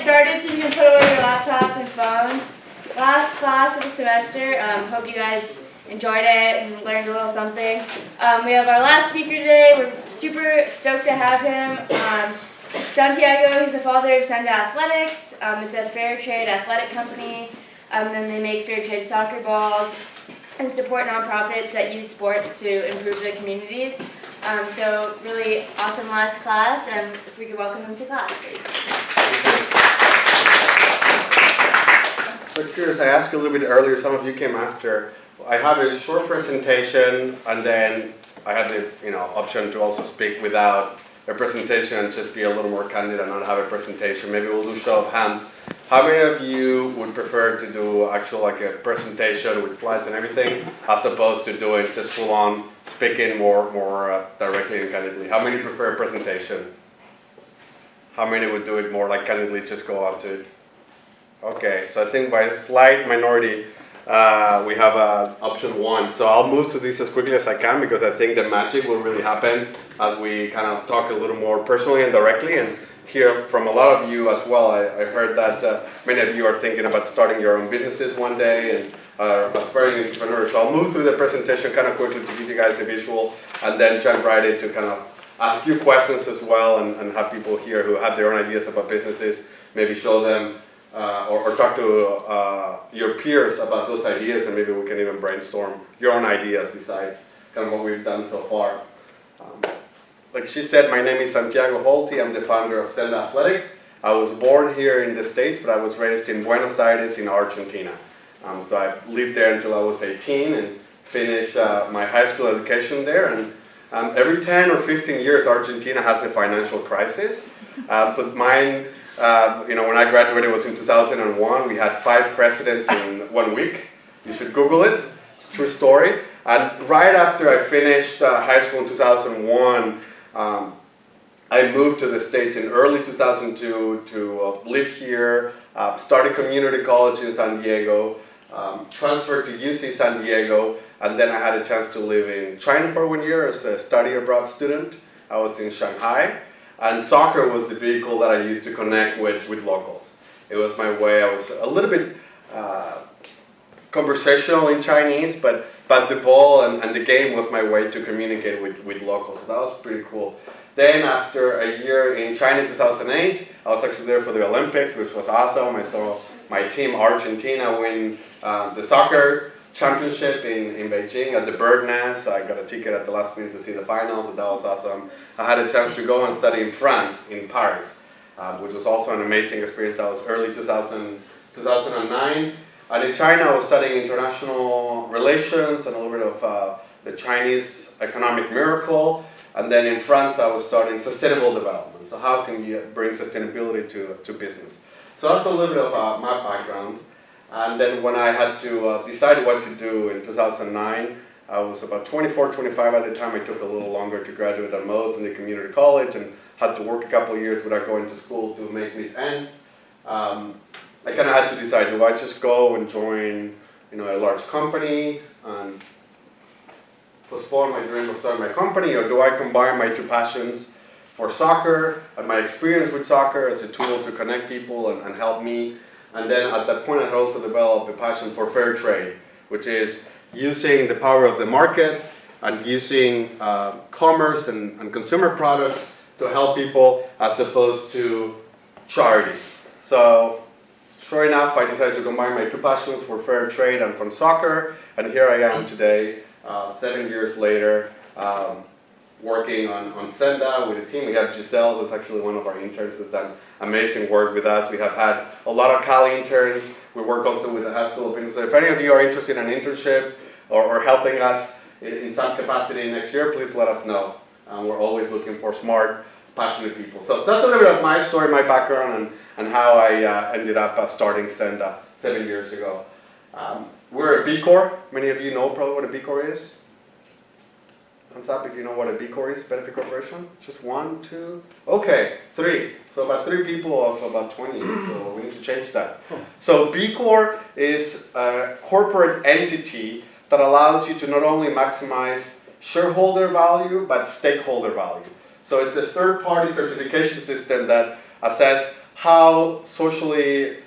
started so you can put away your laptops and phones. Last class of the semester. Hope you guys enjoyed it and learned a little something. We have our last speaker today. We're super stoked to have him. Santiago, he's the father of Senda Athletics. It's a fair trade athletic company. And they make fair trade soccer balls and support nonprofits that use sports to improve their communities. So really awesome last class, and if we could welcome him to class, please. So curious, I asked you a little bit earlier, some of you came after. I have a short presentation, and then I have the option to also speak without a presentation and just be a little more candid and not have a presentation. Maybe we'll do show of hands. How many of you would prefer to do actual like a presentation with slides and everything, as opposed to doing just full on speaking more directly and candidly? How many prefer a presentation? How many would do it more like candidly, just go up to it? Okay, so I think by a slight minority, we have option one. So I'll move through this as quickly as I can because I think the magic will really happen as we kind of talk a little more personally and directly, and hear from a lot of you as well. I heard that many of you are thinking about starting your own businesses one day and aspiring entrepreneurs. So I'll move through the presentation kind of quickly to give you guys a visual, and then jump right into kind of ask you questions as well, and have people here who have their own ideas about businesses, maybe show them or talk to your peers about those ideas, and maybe we can even brainstorm your own ideas besides kind of what we've done so far. Like she said, my name is Santiago Halty. I'm the founder of Senda Athletics. I was born here in the States, but I was raised in Buenos Aires in Argentina. So I lived there until I was 18 and finished my high school education there. And every 10 or 15 years, Argentina has a financial crisis. So mine, when I graduated was in 2001. We had 5 presidents in 1 week. You should Google it. It's a true story. And right after I finished high school in 2001, I moved to the States in early 2002 to live here, started community college in San Diego, transferred to UC San Diego, and then I had a chance to live in China for 1 year as a study abroad student. I was in Shanghai, and soccer was the vehicle that I used to connect with locals. It was my way. I was a little bit conversational in Chinese, but the ball and the game was my way to communicate with locals. So that was pretty cool. Then after a year in China in 2008, I was actually there for the Olympics, which was awesome. I saw my team Argentina win the soccer championship in Beijing at the Bird Nest. I got a ticket at the last minute to see the finals, and that was awesome. I had a chance to go and study in France, in Paris, which was also an amazing experience. That was early 2009. And in China, I was studying international relations and a little bit of the Chinese economic miracle. And then in France, I was studying sustainable development. So how can you bring sustainability to business? So that's a little bit of my background. And then when I had to decide what to do in 2009, I was about 24, 25 at the time. I took a little longer to graduate than most in the community college and had to work a couple of years without going to school to make ends. I kind of had to decide, do I just go and join, a large company and postpone my dream of starting my company, or do I combine my 2 passions for soccer and my experience with soccer as a tool to connect people and help me? And then at that point, I had also developed a passion for fair trade, which is using the power of the markets and using commerce and consumer products to help people as opposed to charity. So sure enough, I decided to combine my 2 passions for fair trade and from soccer, and here I am today, 7 years later, working on Senda with a team. We have Giselle, who's actually one of our interns, who's done amazing work with us. We have had a lot of Cali interns. We work also with the High School of Business. So if any of you are interested in an internship or helping us in some capacity next year, please let us know. We're always looking for smart, passionate people. So that's a little bit of my story, my background, and how I ended up starting Senda 7 years ago. We're a B Corp. Many of you know probably what a B Corp is. Hands up if you know what a B Corp is, benefit corporation. Just 1, 2, okay, 3. So about 3 people of about 20, so we need to change that. So B Corp is a corporate entity that allows you to not only maximize shareholder value, but stakeholder value. So it's a third-party certification system that assess how socially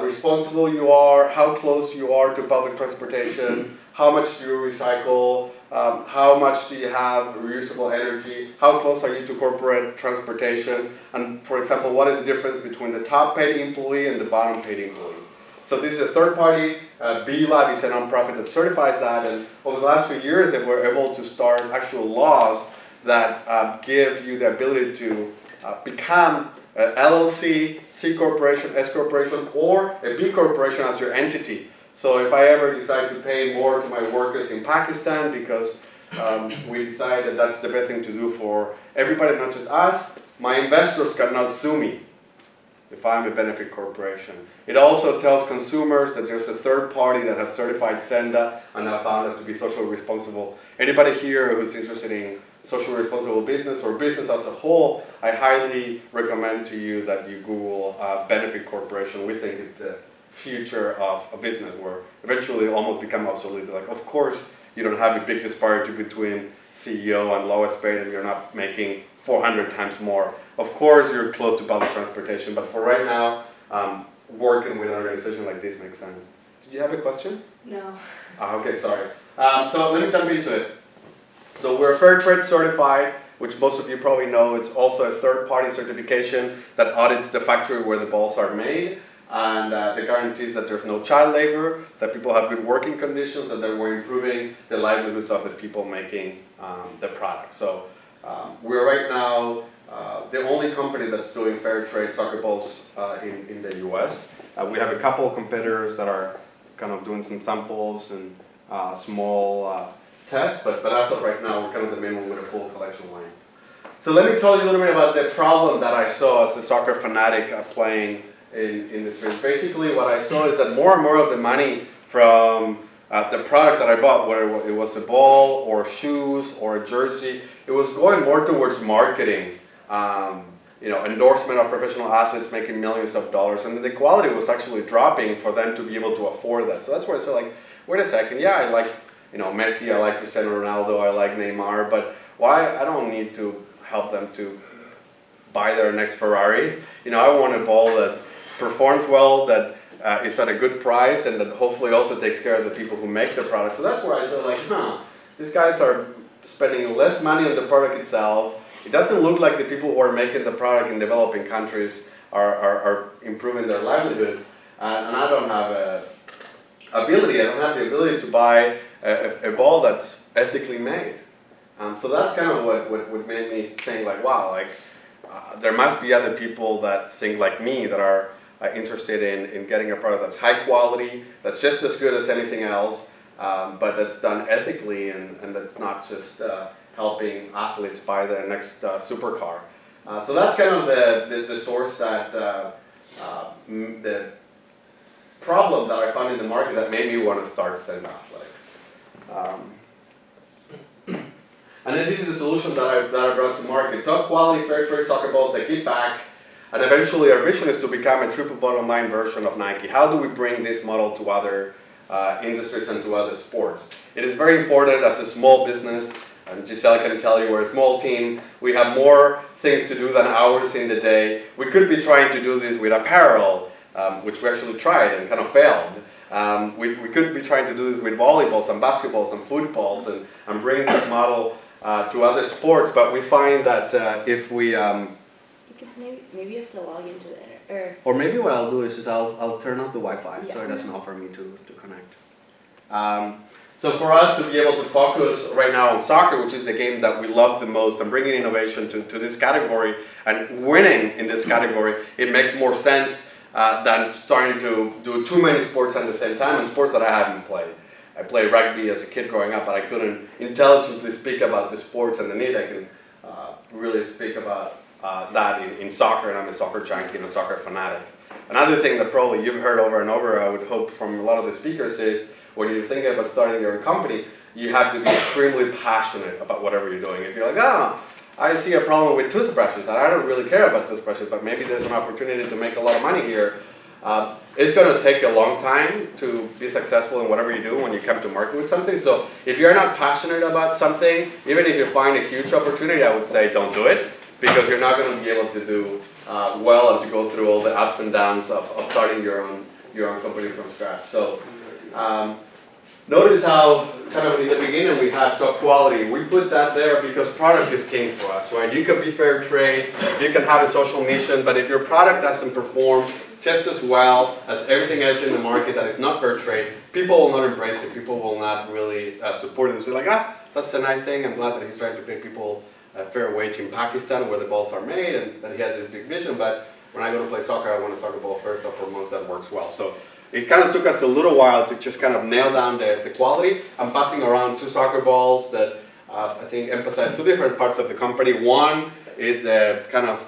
responsible you are, how close you are to public transportation, how much do you recycle, how much do you have reusable energy, how close are you to corporate transportation, and for example, what is the difference between the top paid employee and the bottom paid employee. So this is a third party, B-Lab is a nonprofit that certifies that, and over the last few years they were able to start actual laws that give you the ability to become an LLC, C corporation, S corporation, or a B corporation as your entity. So if I ever decide to pay more to my workers in Pakistan because we decide that that's the best thing to do for everybody, not just us, my investors cannot sue me if I'm a benefit corporation. It also tells consumers that there's a third party that has certified Senda and have found us to be socially responsible. Anybody here who's interested in social responsible business or business as a whole, I highly recommend to you that you Google benefit corporation. We think it's the future of a business where eventually it almost become obsolete. Like, of course, you don't have a big disparity between CEO and lowest paid and you're not making 400 times more. Of course, you're close to public transportation, but for right now, working with an organization like this makes sense. Did you have a question? No. Okay, sorry. So let me jump into it. So we're fair trade certified, which most of you probably know. It's also a third-party certification that audits the factory where the balls are made, and it guarantees that there's no child labor, that people have good working conditions, and that we're improving the livelihoods of the people making the product. So we're right now the only company that's doing fair trade soccer balls in the US. We have a couple of competitors that are kind of doing some samples and small tests, but as of right now, we're kind of the main one with a full collection line. So let me tell you a little bit about the problem that I saw as a soccer fanatic playing in the streets. Basically, what I saw is that more and more of the money from the product that I bought, whether it was a ball or shoes or a jersey, it was going more towards marketing. Endorsement of professional athletes making millions of dollars, and the quality was actually dropping for them to be able to afford that. So that's where I said, like, wait a second, yeah, I like Messi, I like Cristiano Ronaldo, I like Neymar, but why? I don't need to help them to buy their next Ferrari. I want a ball that performs well, that is at a good price, and that hopefully also takes care of the people who make the product. So that's where I said, like, these guys are spending less money on the product itself. It doesn't look like the people who are making the product in developing countries are improving their livelihoods, and I don't have the ability to buy a ball that's ethically made. So that's kind of what made me think, like, wow, like there must be other people that think like me that are interested in getting a product that's high quality, that's just as good as anything else, but that's done ethically and that's not just helping athletes buy their next supercar. So that's kind of the source that the problem that I found in the market that made me want to start Send Athletics. And then this is the solution that I brought to market. Top quality fair trade soccer balls that give back, and eventually our vision is to become a triple bottom line version of Nike. How do we bring this model to other industries and to other sports? It is very important as a small business, and Giselle can tell you we're a small team. We have more things to do than hours in the day. We could be trying to do this with apparel, which we actually tried and kind of failed. We could be trying to do this with volleyballs and basketballs and footballs and bring this model to other sports, but we find that if we... maybe you have to log into the internet. Or maybe what I'll do is I'll turn off the Wi-Fi so it doesn't offer me to connect. So for us to be able to focus right now on soccer, which is the game that we love the most, and bringing innovation to this category and winning in this category, it makes more sense than starting to do too many sports at the same time, and sports that I haven't played. I played rugby as a kid growing up, but I couldn't intelligently speak about the sports and the need. I can really speak about that in soccer, and I'm a soccer junkie and a soccer fanatic. Another thing that probably you've heard over and over, I would hope from a lot of the speakers, is when you're thinking about starting your own company, you have to be extremely passionate about whatever you're doing. If you're like, I see a problem with toothbrushes, and I don't really care about toothbrushes, but maybe there's an opportunity to make a lot of money here. It's going to take a long time to be successful in whatever you do when you come to market with something. So if you're not passionate about something, even if you find a huge opportunity, I would say don't do it. because you're not going to be able to do well and to go through all the ups and downs of starting your own company from scratch. So notice how kind of in the beginning we had top quality. We put that there because product is king for us, right? You can be fair trade, you can have a social mission, but if your product doesn't perform just as well as everything else in the market that is not fair trade, people will not embrace it. People will not really support it. So like, that's a nice thing. I'm glad that he's trying to pay people a fair wage in Pakistan where the balls are made and that he has this big vision. But when I go to play soccer, I want a soccer ball first and foremost that works well. So it kind of took us a little while to just kind of nail down the quality. I'm passing around 2 soccer balls that I think emphasize 2 different parts of the company. One is the kind of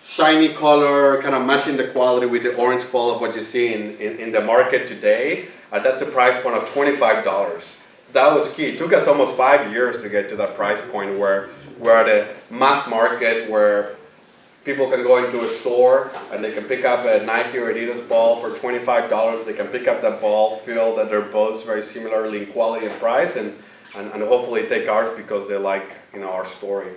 shiny color, kind of matching the quality with the orange ball of what you see in the market today. That's a price point of $25. That was key. It took us almost 5 years to get to that price point where we're at a mass market where people can go into a store and they can pick up a Nike or Adidas ball for $25. They can pick up that ball, feel that they're both very similarly in quality and price, and hopefully take ours because they like our story.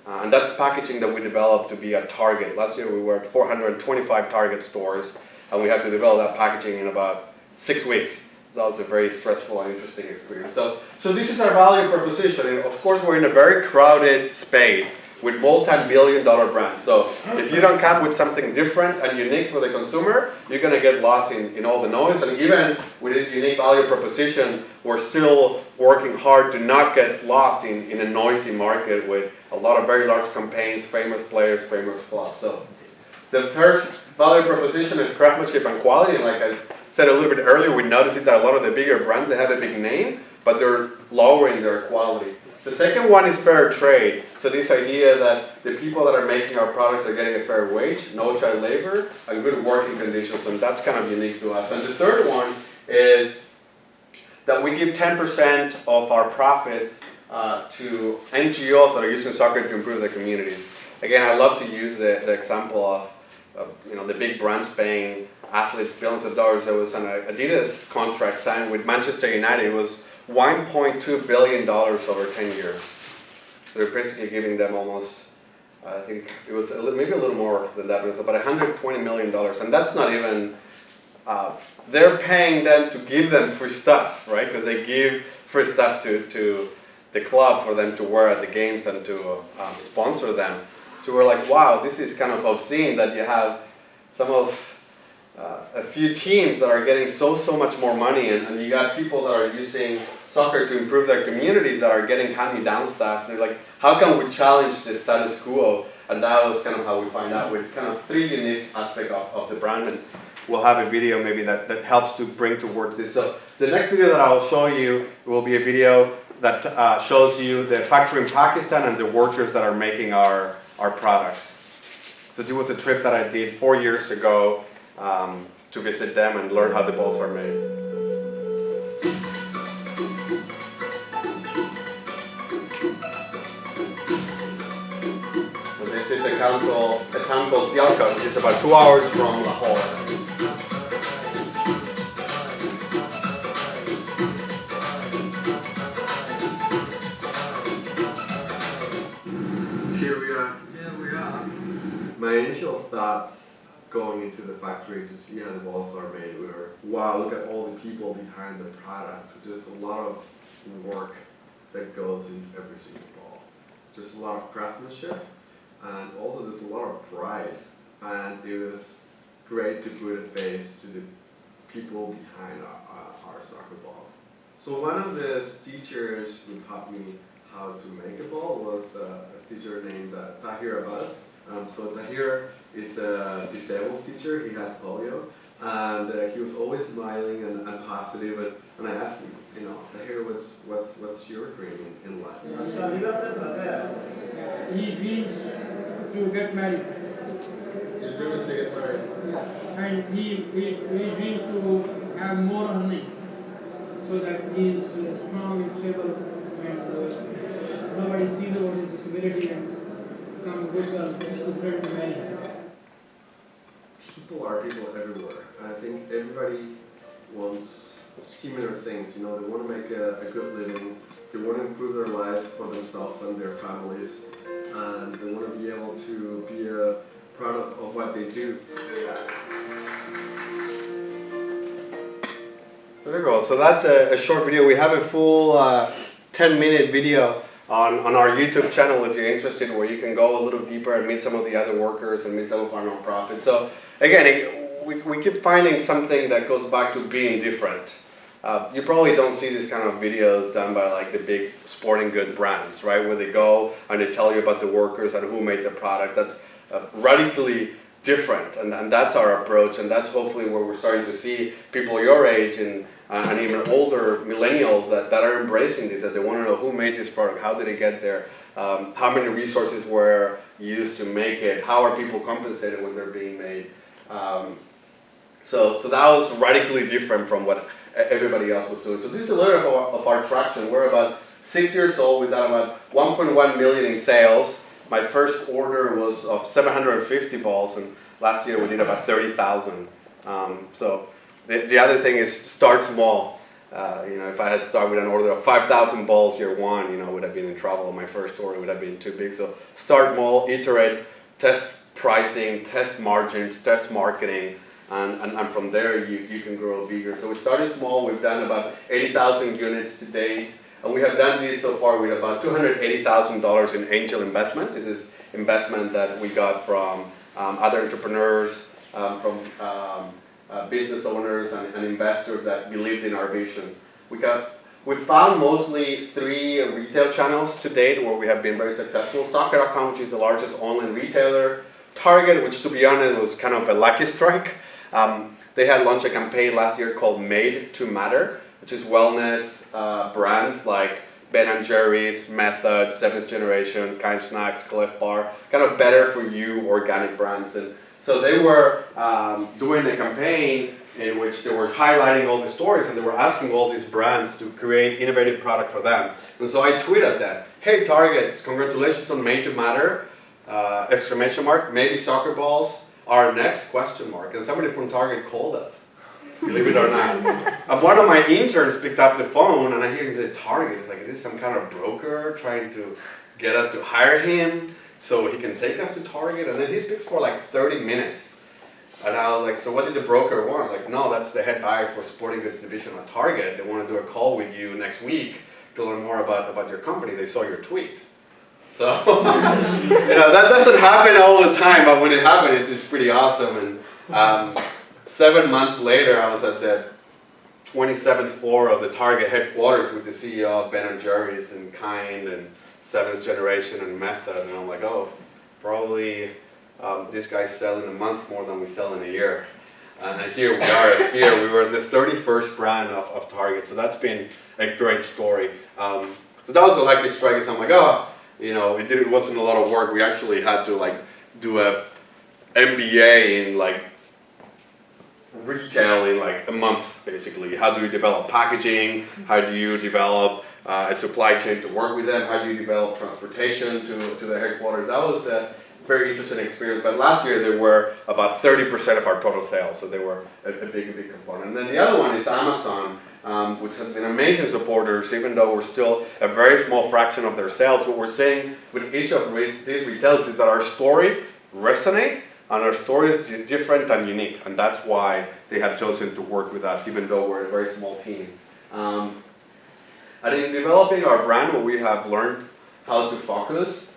And that's packaging that we developed to be at Target. Last year we were at 425 Target stores, and we had to develop that packaging in about 6 weeks. That was a very stressful and interesting experience. So this is our value proposition. And of course, we're in a very crowded space with multi-billion-dollar brands. So if you don't come with something different and unique for the consumer, you're going to get lost in all the noise. And even with this unique value proposition, we're still working hard to not get lost in a noisy market with a lot of very large campaigns, famous players, famous clubs. So the first value proposition is craftsmanship and quality. And like I said a little bit earlier, we noticed that a lot of the bigger brands, they have a big name, but they're lowering their quality. The second one is fair trade. So this idea that the people that are making our products are getting a fair wage, no child labor, and good working conditions, and that's kind of unique to us. And the third one is that we give 10% of our profits to NGOs that are using soccer to improve their communities. Again, I love to use the example of the big brands paying athletes billions of dollars. There was an Adidas contract signed with Manchester United. It was $1.2 billion over 10 years. So they're basically giving them almost, I think it was maybe a little more than that, but it was about $120 million. And that's not even, they're paying them to give them free stuff, right? Because they give free stuff to the club for them to wear at the games and to sponsor them. So we're like, wow, this is kind of obscene that you have some of a few teams that are getting so much more money, and you got people that are using soccer to improve their communities that are getting hand-me-down stuff. They're like, how can we challenge the status quo? And that was kind of how we find out with kind of 3 unique aspects of the brand, and we'll have a video maybe that helps to bring towards this. So the next video that I'll show you will be a video that shows you the factory in Pakistan and the workers that are making our products. So this was a trip that I did 4 years ago to visit them and learn how the balls are made. So this is a town called Sialkot, which is about 2 hours from Lahore. Here we are. My initial thoughts going into the factory to see how the balls are made, we were, wow, look at all the people behind the product. There's a lot of work that goes into every single ball. There's a lot of craftsmanship, and also there's a lot of pride. And it was great to put a face to the people behind our soccer ball. So one of the teachers who taught me how to make a ball was a teacher named Tahir Abbas. So Tahir is a disabled teacher. He has polio, and he was always smiling and positive. And I asked him, Tahir, what's your dream in life? He dreams to get married. His dream is to get married. And he dreams to have more earning, so that he is strong and stable, and nobody sees about his disability, and some good girl is ready to marry him. People are people everywhere. And I think everybody wants similar things. They want to make a good living. They want to improve their lives for themselves and their families. and they want to be able to be proud of what they do. There we go. So that's a short video. We have a full 10-minute video on our YouTube channel if you're interested, where you can go a little deeper and meet some of the other workers and meet some of our nonprofits. So again, we keep finding something that goes back to being different. You probably don't see these kind of videos done by like the big sporting good brands, right? Where they go and they tell you about the workers and who made the product. That's radically different, and that's our approach, and that's hopefully where we're starting to see people your age and even older millennials that are embracing this, that they want to know who made this product, how did it get there, how many resources were used to make it, how are people compensated when they're being made. So that was radically different from what everybody else was doing. So this is a little bit of our traction. We're about 6 years old. We've done about 1.1 million in sales. My first order was of 750 balls, and last year we did about 30,000. So the other thing is start small. If I had started with an order of 5,000 balls year one, I would have been in trouble. My first order would have been too big. So start small, iterate, test pricing, test margins, test marketing, and from there you can grow bigger. So we started small. We've done about 80,000 units to date. And we have done this so far with about $280,000 in angel investment. This is investment that we got from other entrepreneurs, from business owners and investors that believed in our vision. We found mostly 3 retail channels to date where we have been very successful. Soccer.com, which is the largest online retailer. Target, which to be honest was kind of a lucky strike. They had launched a campaign last year called Made to Matter, which is wellness brands like Ben & Jerry's, Method, 7th Generation, Kind Snacks, Cliff Bar, kind of better for you organic brands. And so they were doing a campaign in which they were highlighting all the stories and they were asking all these brands to create innovative product for them. And so I tweeted that, hey Targets, congratulations on Made to Matter, exclamation mark, maybe soccer balls are next, question mark. And somebody from Target called us. Believe it or not. And one of my interns picked up the phone and I hear him say, Target. It's like, is this some kind of broker trying to get us to hire him so he can take us to Target? And then he speaks for like 30 minutes. And I was like, so what did the broker want? Like, no, that's the head buyer for sporting goods division at Target. They want to do a call with you next week to learn more about your company. They saw your tweet. So, that doesn't happen all the time, but when it happened, it's pretty awesome. And 7 months later, I was at the 27th floor of the Target headquarters with the CEO of Ben & Jerry's and Kind and 7th Generation and Method. And I'm like, oh, probably this guy's selling a month more than we sell in a year. And here we are at Spear. We were the 31st brand of Target. So that's been a great story. So that was a lucky strike. So I'm like, oh, it wasn't a lot of work. We actually had to do a MBA in retail in a month, basically. How do you develop packaging? How do you develop a supply chain to work with them? How do you develop transportation to the headquarters? That was a very interesting experience. But last year they were about 30% of our total sales, so they were a big component. And then the other one is Amazon, which has been amazing supporters, even though we're still a very small fraction of their sales. What we're saying with each of these retailers is that our story resonates, and our story is different and unique, and that's why they have chosen to work with us, even though we're a very small team. And in developing our brand, what we have learned how to focus,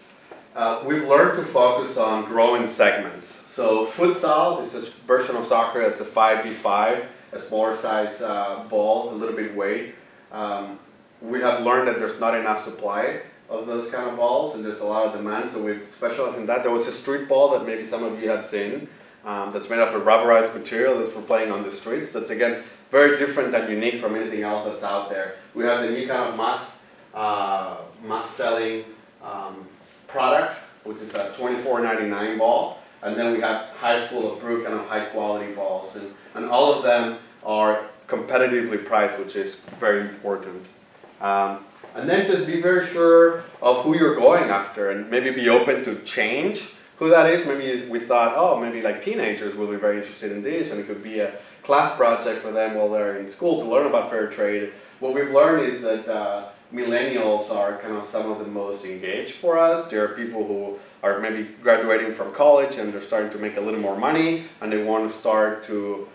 we've learned to focus on growing segments. So futsal is this version of soccer. It's a 5v5, a smaller size ball, a little bit weight. We have learned that there's not enough supply of those kind of balls, and there's a lot of demand, so we specialize in that. There was a street ball that maybe some of you have seen, that's made of a rubberized material that's for playing on the streets. That's again very different and unique from anything else that's out there. We have the new kind of mass selling product, which is a $24.99 ball, and then we have high school approved kind of high quality balls, and all of them are competitively priced, which is very important. And then just be very sure of who you're going after, and maybe be open to change who that is. Maybe we thought, oh, maybe teenagers will be very interested in this, and it could be a class project for them while they're in school to learn about fair trade. What we've learned is that millennials are kind of some of the most engaged for us. There are people who are maybe graduating from college and they're starting to make a little more money and they want to start to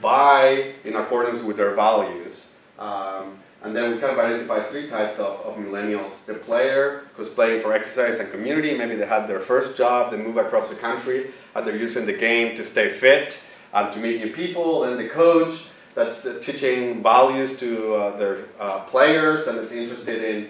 buy in accordance with their values. And then we kind of identify three types of millennials. The player who's playing for exercise and community. Maybe they had their first job, they move across the country, and they're using the game to stay fit and to meet new people. And the coach that's teaching values to their players and is interested in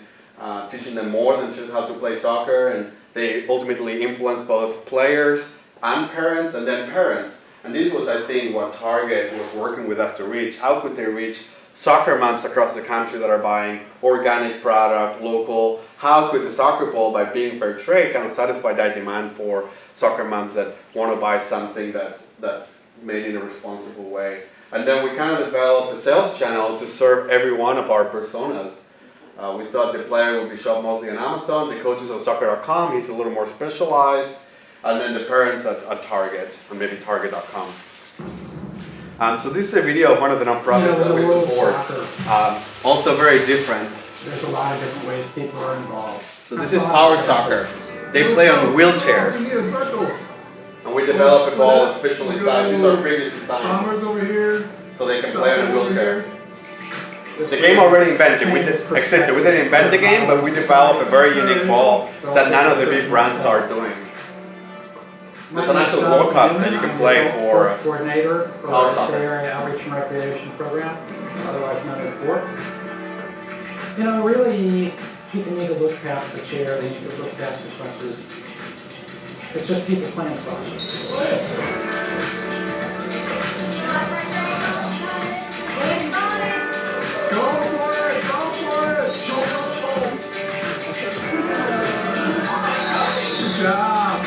teaching them more than just how to play soccer. And they ultimately influence both players and parents, and then parents. And this was, I think, what Target was working with us to reach. How could they reach soccer moms across the country that are buying organic product, local? How could the soccer ball, by being fair trade, kind of satisfy that demand for soccer moms that want to buy something that's made in a responsible way? And then we kind of developed a sales channel to serve every one of our personas. We thought the player would be shopped mostly on Amazon, the coaches on soccer.com, he's a little more specialized, and then the parents at Target, and maybe Target.com. So this is a video of one of the nonprofits that we support. Also very different. There's a lot of different ways people are involved. So this is Power Soccer. They play on wheelchairs. And we developed a ball specially sized. These are previous designs. Over here. So they can play on a wheelchair. The game already invented. We existed. We didn't invent the game, but we developed a very unique ball that none of the big brands are doing. There's an actual World Cup that you can play for coordinator for Power the Soccer. Bay Area Outreach and Recreation Program, otherwise known as BORC. You know, really, people need to look past the chair. They need to look past the crutches. It's just people playing soccer. Good job.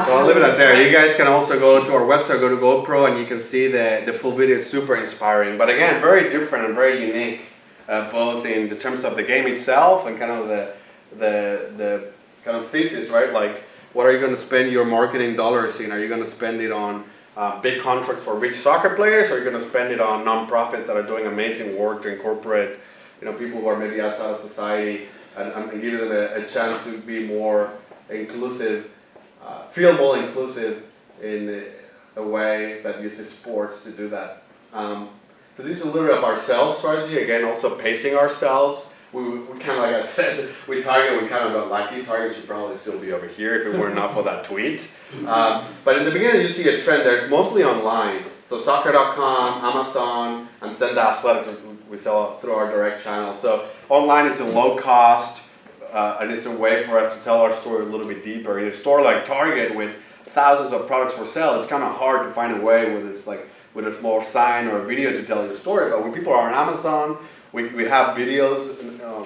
So I'll leave it at there. You guys can also go to our website, go to GoPro, and you can see the full video. It's super inspiring. But again, very different and very unique, both in the terms of the game itself and kind of the kind of thesis, right? Like, what are you going to spend your marketing dollars in? Are you going to spend it on big contracts for rich soccer players, or are you going to spend it on nonprofits that are doing amazing work to incorporate, people who are maybe outside of society and give them a chance to be more inclusive, feel more inclusive in a way that uses sports to do that. So this is a little bit of our sales strategy. Again, also pacing ourselves. We kind of, like I said, we kind of got lucky. Target should probably still be over here if it were not for that tweet. But in the beginning, you see a trend there. It's mostly online. So soccer.com, Amazon, and Send Athletics, we sell through our direct channel. So online is a low cost, and it's a way for us to tell our story a little bit deeper. In a store like Target with thousands of products for sale, it's kind of hard to find a way with a small sign or a video to tell your story. But when people are on Amazon, we have videos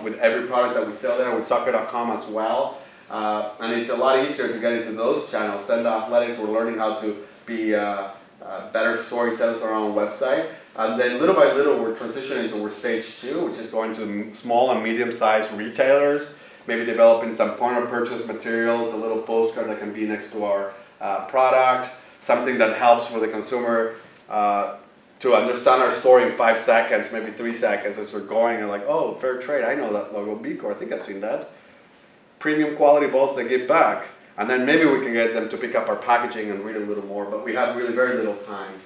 with every product that we sell there, with soccer.com as well. And it's a lot easier to get into those channels. Send Athletics, we're learning how to be better storytellers on our own website. And then little by little, we're transitioning toward stage 2, which is going to small and medium-sized retailers, maybe developing some point of purchase materials, a little postcard that can be next to our product, something that helps for the consumer to understand our story in 5 seconds, maybe 3 seconds as they're going and like, oh, fair trade, I know that logo, Bico, I think I've seen that. Premium quality balls that give back. And then maybe we can get them to pick up our packaging and read a little more, but we have really very little time.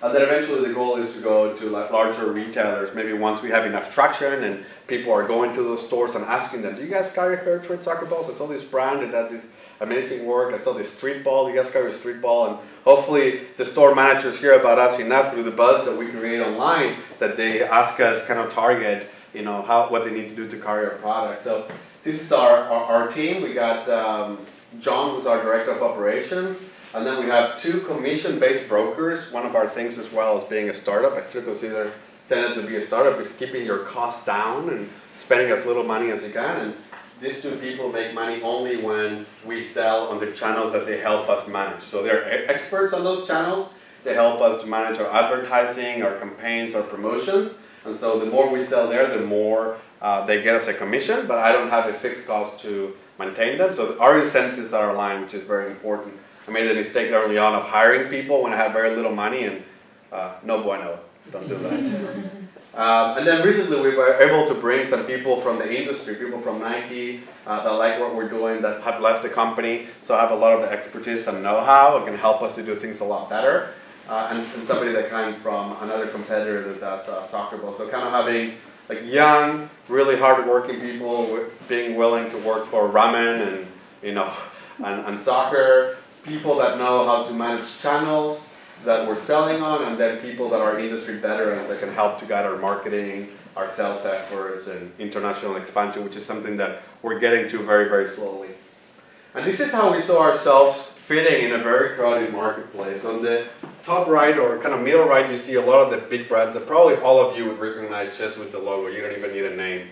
And then eventually the goal is to go to larger retailers, maybe once we have enough traction and people are going to those stores and asking them, do you guys carry fair trade soccer balls? I saw this brand that does this amazing work. I saw this street ball. You guys carry a street ball? And hopefully the store managers hear about us enough through the buzz that we create online that they ask us kind of target, what they need to do to carry our product. So this is our team. We got John, who's our director of operations. And then we have 2 commission-based brokers. One of our things as well as being a startup, I still consider Senate to be a startup, is keeping your costs down and spending as little money as you can. And these 2 people make money only when we sell on the channels that they help us manage. So they're experts on those channels. They help us to manage our advertising, our campaigns, our promotions. And so the more we sell there, the more they get us a commission, but I don't have a fixed cost to maintain them. So our incentives are aligned, which is very important. I made the mistake early on of hiring people when I had very little money, and no bueno, don't do that. And then recently we were able to bring some people from the industry, people from Nike that like what we're doing, that have left the company, so have a lot of the expertise and know-how and can help us to do things a lot better. And somebody that came from another competitor that does soccer balls. So kind of having like young, really hard-working people being willing to work for ramen and soccer, people that know how to manage channels that we're selling on, and then people that are industry veterans that can help to guide our marketing, our sales efforts, and international expansion, which is something that we're getting to very, very slowly. And this is how we saw ourselves fitting in a very crowded marketplace. On the top right or kind of middle right, you see a lot of the big brands that probably all of you would recognize just with the logo. You don't even need a name.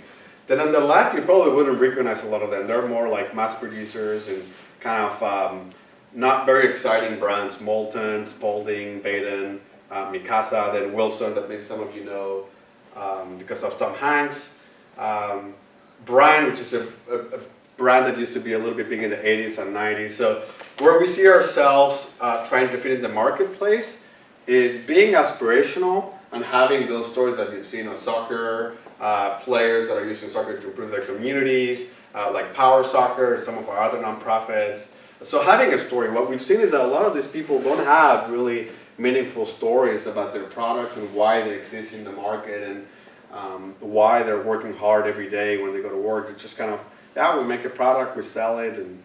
Then on the left, you probably wouldn't recognize a lot of them. They're more like mass producers and kind of not very exciting brands. Molten, Spalding, Baden, Mikasa, then Wilson, that maybe some of you know because of Tom Hanks. Brian, which is a brand that used to be a little bit big in the 80s and 90s. So where we see ourselves trying to fit in the marketplace is being aspirational and having those stories that you've seen of soccer players that are using soccer to improve their communities, like Power Soccer, some of our other nonprofits. So having a story, what we've seen is that a lot of these people don't have really meaningful stories about their products and why they exist in the market and why they're working hard every day when they go to work. It's just kind of, yeah, we make a product, we sell it, and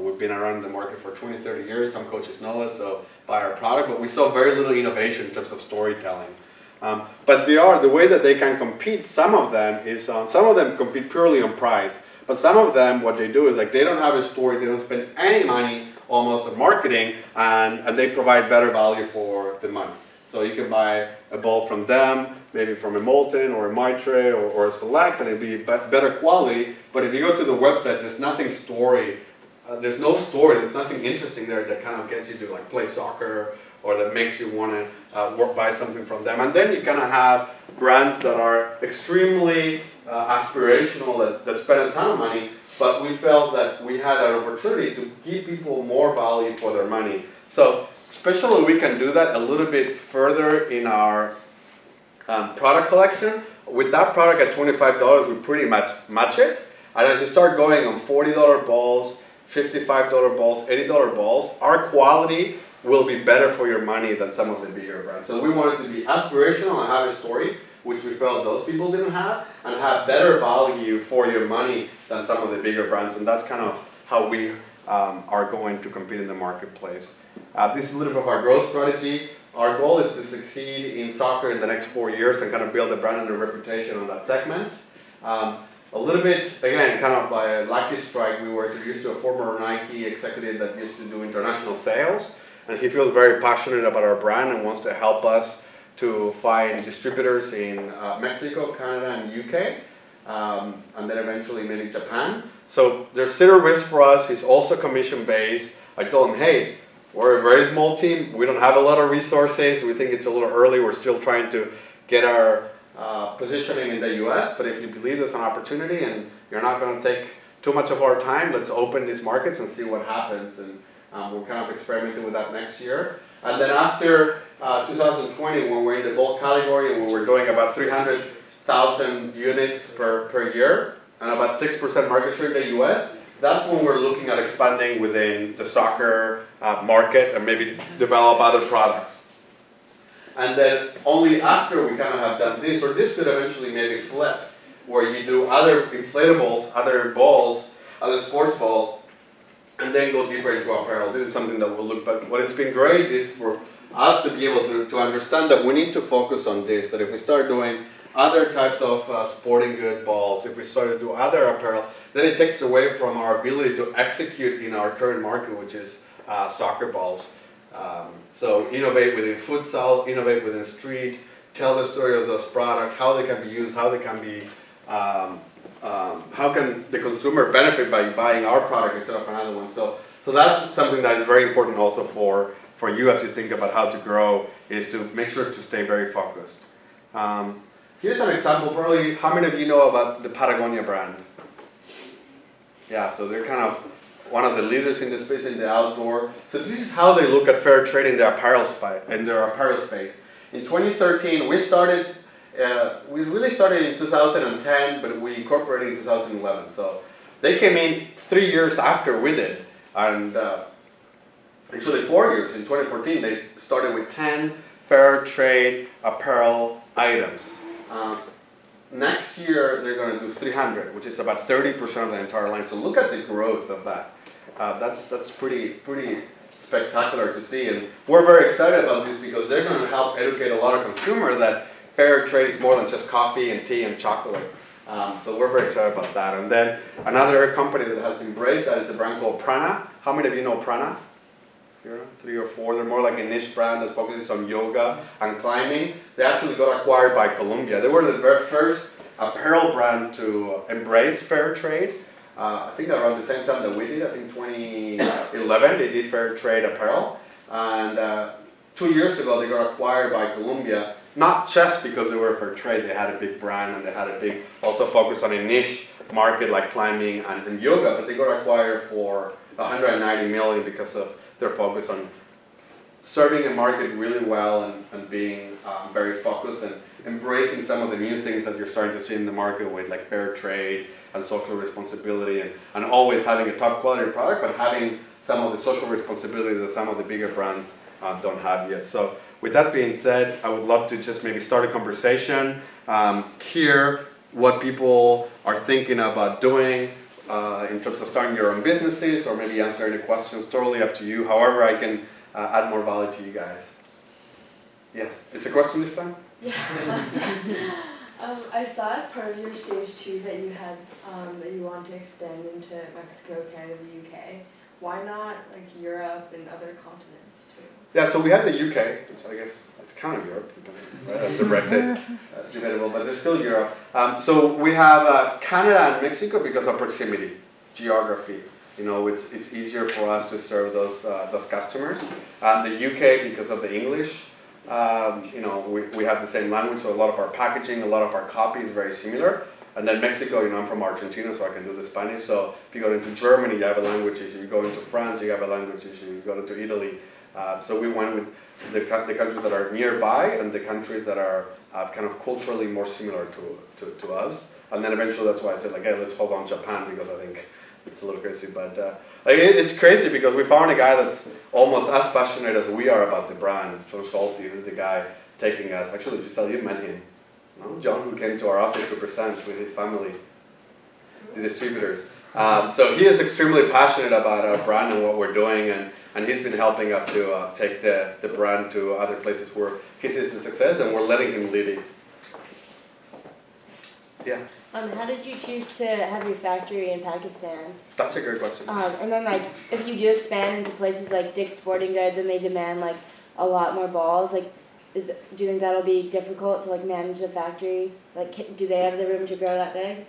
we've been around the market for 20, 30 years. Some coaches know us, so buy our product, but we saw very little innovation in terms of storytelling. But the way that they can compete, some of them compete purely on price. But some of them, what they do is like they don't have a story, they don't spend any money almost on marketing, and they provide better value for the money. So you can buy a ball from them, maybe from a Molten or a Maitre or a Select, and it'd be better quality. But if you go to the website, there's nothing story. There's no story. There's nothing interesting there that kind of gets you to like play soccer or that makes you want to buy something from them. And then you kind of have brands that are extremely aspirational that spend a ton of money, but we felt that we had an opportunity to give people more value for their money. So especially we can do that a little bit further in our product collection. With that product at $25, we pretty much match it. And as you start going on $40 balls, $55 balls, $80 balls, our quality will be better for your money than some of the bigger brands. So we wanted to be aspirational and have a story, which we felt those people didn't have, and have better value for your money than some of the bigger brands. And that's kind of how we are going to compete in the marketplace. This is a little bit of our growth strategy. Our goal is to succeed in soccer in the next 4 years and kind of build a brand and a reputation on that segment. A little bit, again, kind of by a lucky strike, we were introduced to a former Nike executive that used to do international sales. And he feels very passionate about our brand and wants to help us to find distributors in Mexico, Canada, and UK, and then eventually maybe Japan. So there's zero risk for us. He's also commission-based. I told him, hey, we're a very small team. We don't have a lot of resources. We think it's a little early. We're still trying to get our positioning in the US. But if you believe there's an opportunity and you're not going to take too much of our time, let's open these markets and see what happens. And we're kind of experimenting with that next year. And then after 2020, when we're in the bulk category and when we're doing about 300,000 units per year and about 6% market share in the US, that's when we're looking at expanding within the soccer market and maybe develop other products. And then only after we kind of have done this, or this could eventually maybe flip, where you do other inflatables, other balls, other sports balls, and then go deeper into apparel. This is something that we'll look, but what it's been great is for us to be able to understand that we need to focus on this, that if we start doing other types of sporting good balls, if we start to do other apparel, then it takes away from our ability to execute in our current market, which is soccer balls. So innovate within futsal, innovate within street, tell the story of those products, how they can be used, how they can be, how can the consumer benefit by buying our product instead of another one. So that's something that is very important also for you as you think about how to grow, is to make sure to stay very focused. Here's an example. Probably, how many of you know about the Patagonia brand? Yeah, so they're kind of one of the leaders in the space in the outdoor. So this is how they look at fair trade in their apparel space. In 2013, we really started in 2010, but we incorporated in 2011. So they came in 3 years after we did, and actually 4 years. In 2014, they started with 10 fair trade apparel items. Next year, they're going to do 300, which is about 30% of the entire line. So look at the growth of that. That's pretty spectacular to see. And we're very excited about this because they're going to help educate a lot of consumers that fair trade is more than just coffee and tea and chocolate. So we're very excited about that. And then another company that has embraced that is a brand called Prana. How many of you know Prana? Here, 3 or 4. They're more like a niche brand that focuses on yoga and climbing. They actually got acquired by Columbia. They were the very first apparel brand to embrace fair trade. I think around the same time that we did. I think 2011 they did fair trade apparel. And 2 years ago they got acquired by Columbia. Not just because they were fair trade. They had a big brand and they had a big also focus on a niche market like climbing and yoga. But they got acquired for $190 million because of their focus on serving a market really well and being very focused and embracing some of the new things that you're starting to see in the market with like fair trade and social responsibility and always having a top quality product but having some of the social responsibility that some of the bigger brands don't have yet. So with that being said, I would love to just maybe start a conversation, hear what people are thinking about doing, in terms of starting your own businesses or maybe answer any questions, totally up to you. However, I can add more value to you guys. Yes, is a question this time? Yeah. I saw as part of your stage 2 that you had that you want to expand into Mexico, Canada, the UK. Why not like Europe and other continents too? Yeah, so we have the UK, which I guess it's kind of Europe, right? After Brexit, debatable, but there's still Europe. So we have Canada and Mexico because of proximity, geography. You know, it's easier for us to serve those customers. The UK because of the English. You know, we have the same language, so a lot of our packaging, a lot of our copy is very similar. And then Mexico, you know, I'm from Argentina, so I can do the Spanish. So if you go into Germany, you have a language issue. You go into France, you have a language issue. You go into Italy. So we went with the countries that are nearby and the countries that are kind of culturally more similar to us. And then eventually that's why I said, like, hey, let's hold on Japan because I think it's a little crazy. But like, it's crazy because we found a guy that's almost as passionate as we are about the brand. John Halty is the guy taking us. Actually, Giselle, you met him. No? John, who came to our office to present with his family, the distributors. So he is extremely passionate about our brand and what we're doing, and he's been helping us to take the brand to other places where he sees the success, and we're letting him lead it. Yeah. How did you choose to have your factory in Pakistan? That's a great question. And then like, if you do expand into places like Dick's Sporting Goods and they demand like a lot more balls, like, do you think that'll be difficult to like manage the factory? Like, do they have the room to grow that big?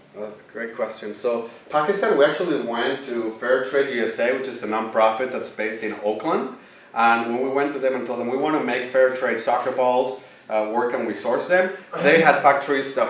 Great question. So Pakistan, we actually went to Fair Trade USA, which is a nonprofit that's based in Oakland. And when we went to them and told them we want to make fair trade soccer balls, where can we source them? They had factories that